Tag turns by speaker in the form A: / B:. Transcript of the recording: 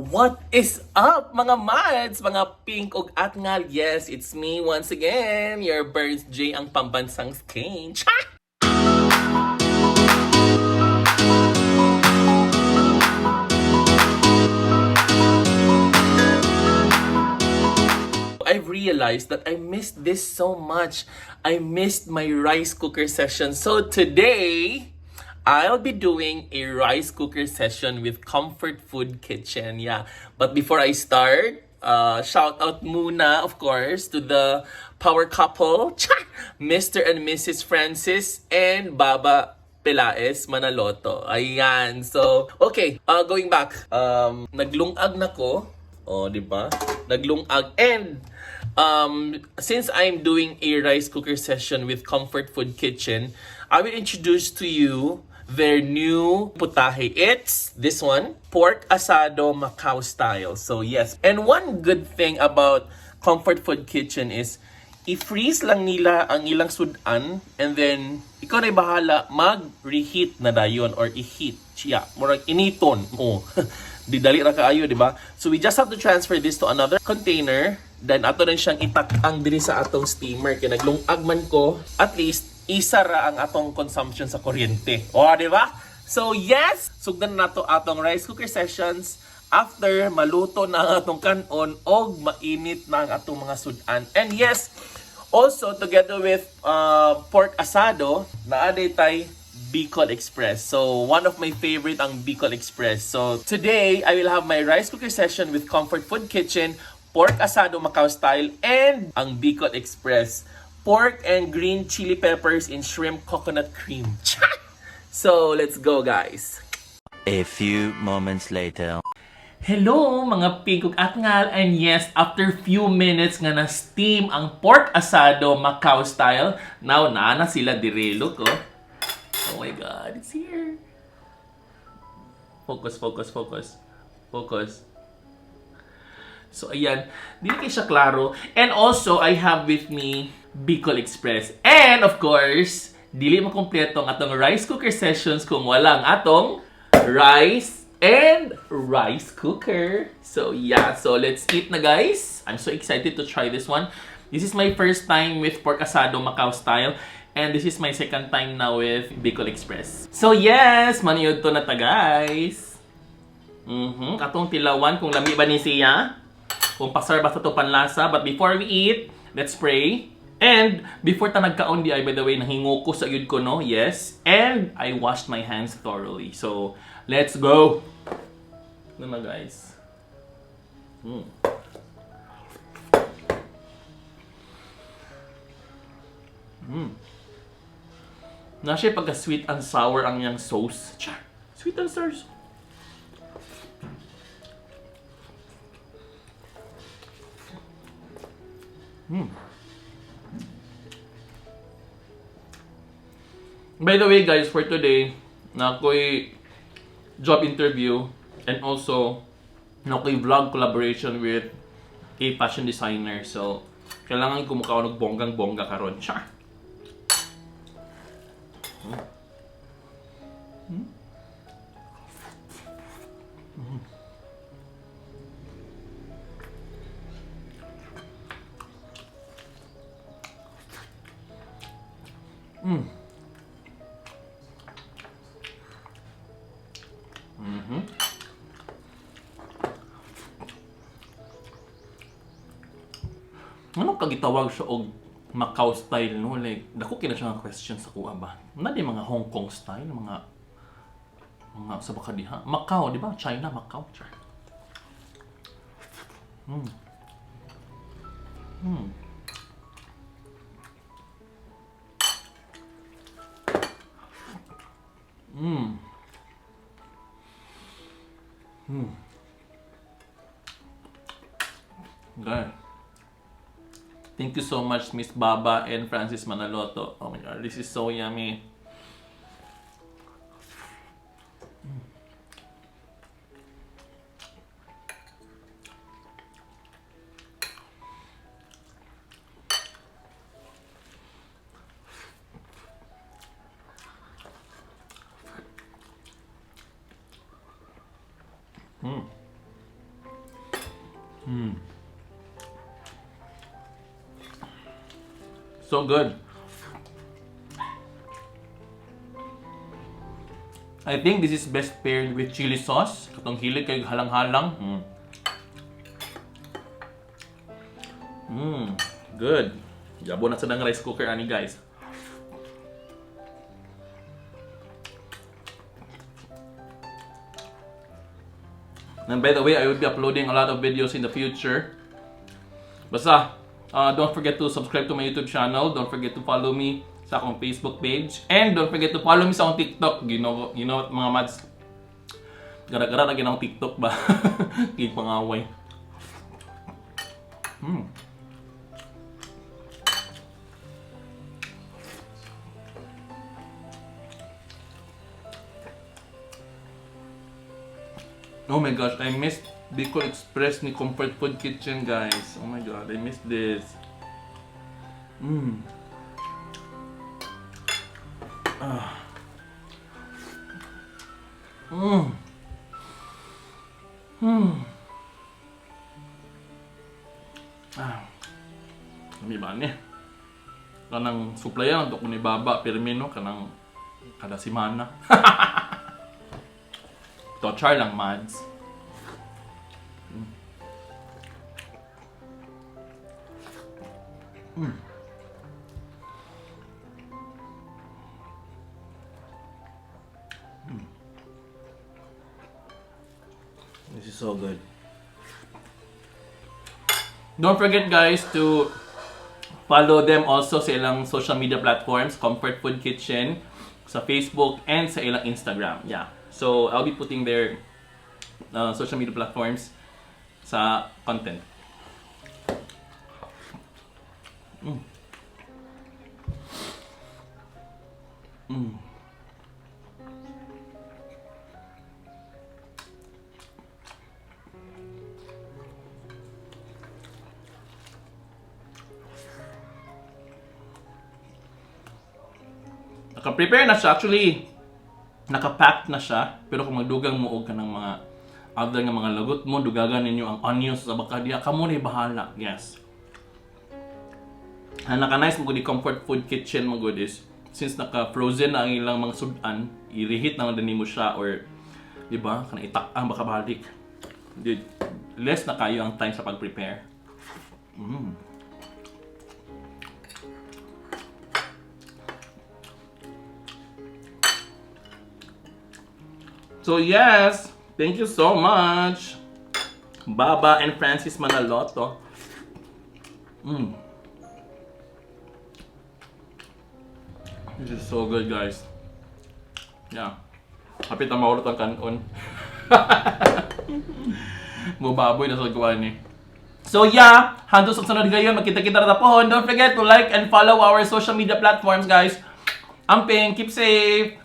A: What is up mga mads, mga pink ug atngal? Yes, it's me once again, your Birds J ang pambansang skin. I've realized that I missed this so much. I missed my rice cooker session. So today, I'll be doing a rice cooker session with Comfort Food Kitchen. Yeah. But before I start, shout out muna, of course, to the power couple, Mr. and Mrs. Francis and Baba Pelaes Manaloto. Ayan. So, okay, going back. Naglungag na ko. Oh, di ba? Naglungag. And since I'm doing a rice cooker session with Comfort Food Kitchen, I will introduce to you their new putahe. It's this one, pork asado Macau style. So yes. And one good thing about Comfort Food Kitchen is i-freeze lang nila ang ilang sudan and then ikaw na bahala mag-reheat na dayon or i-heat siya. Murag initon. Oh. Di dali ra kaayo, di ba? So we just have to transfer this to another container. Then ato rin siyang itak-ang diri sa atong steamer. Kaya naglungag man ko, at least isa ra ang atong consumption sa kuryente. O, di ba? So yes, sugdan na to atong rice cooker sessions after maluto na ang atong kanon og mainit na ang atong mga sudan. And yes, also together with pork asado, naaday tay Bicol Express. So, one of my favorite ang Bicol Express. So, today, I will have my rice cooker session with Comfort Food Kitchen, pork asado Macau style, and ang Bicol Express, pork and green chili peppers in shrimp coconut cream. So, let's go, guys.
B: A few moments later.
A: Hello mga pink ug atngal, and yes, after few minutes nga na steam ang pork asado Macau style, now na sila dire. Look, oh. Oh my God, it's here. Focus, focus, focus. Focus. So, ayan. Dili kayo siya klaro. And also, I have with me Bicol Express. And, of course, dili makompleto ang atong rice cooker sessions kung walang atong rice and rice cooker. So, yeah. So, let's eat na, guys. I'm so excited to try this one. This is my first time with pork asado Macau style. And this is my second time now with Bicol Express. So yes, maniyod to na ta, guys. Atong tilawan kung lami ba ni siya. Kung pasar ba sa to panlasa. But before we eat, let's pray. And before ta nagkaon di ay, by the way, nahingo ko sa yun ko, no? Yes. And I washed my hands thoroughly. So, let's go. Ano na, guys? Na siya pagka sweet and sour ang yang sauce. Char! Sweet and sour. By the way, guys, for today, na ako'y job interview and also na ako'y vlog collaboration with a fashion designer. So, kailangan ko mukha ng bonggang-bongga karon. Char! Ano kagitawag siya og Macau style, no? Like, dako kina siya nga question sa kuha ba? Na di mga Hong Kong style, mga sa baka diha. Macau, di ba? China, Macau. Okay. Thank you so much, Miss Baba and Francis Manaloto. Oh my God, this is so yummy. So good. I think this is best paired with chili sauce. Katong hilig kay halang-halang. Good. Yabo na sa ng rice cooker ani guys. And by the way, I will be uploading a lot of videos in the future. Basta, don't forget to subscribe to my YouTube channel. Don't forget to follow me sa akong Facebook page. And don't forget to follow me sa akong TikTok. You know mga mads. Gara-gara na ginang TikTok ba? Kaya pangaway. Oh my gosh, I missed Bicol Express ni Comfort Food Kitchen, guys. Oh my god, I missed this. Kami ba ni? Kanang suplayan untuk ni Baba Pirmino kanang kada simana. To char lang, mads. This is so good. Don't forget guys to follow them also sa ilang social media platforms, Comfort Food Kitchen, sa Facebook and sa ilang Instagram. Yeah. So I'll be putting their social media platforms sa content. Naka-prepare na siya actually. Naka-pack na siya, pero kung magdugang muog ka ng mga other nga mga lagot mo, dugagan ninyo ang onions sa baka diya, kamo na bahala. Yes. Naka-nice mo di Comfort Food Kitchen mo is since naka-frozen na ang ilang mga sudan, i-reheat na lang din mo siya or di ba, kana itak-ang baka balik. Less na kayo ang time sa pag-prepare. So yes, thank you so much, Baba and Francis Manaloto. This is so good, guys. Yeah, kapit na maulot ang kanon. Mubaboy na sa gawa ni. So yeah, hanggang sa sunod ngayon, magkita-kita na po. Don't forget to like and follow our social media platforms, guys. Amping, keep safe.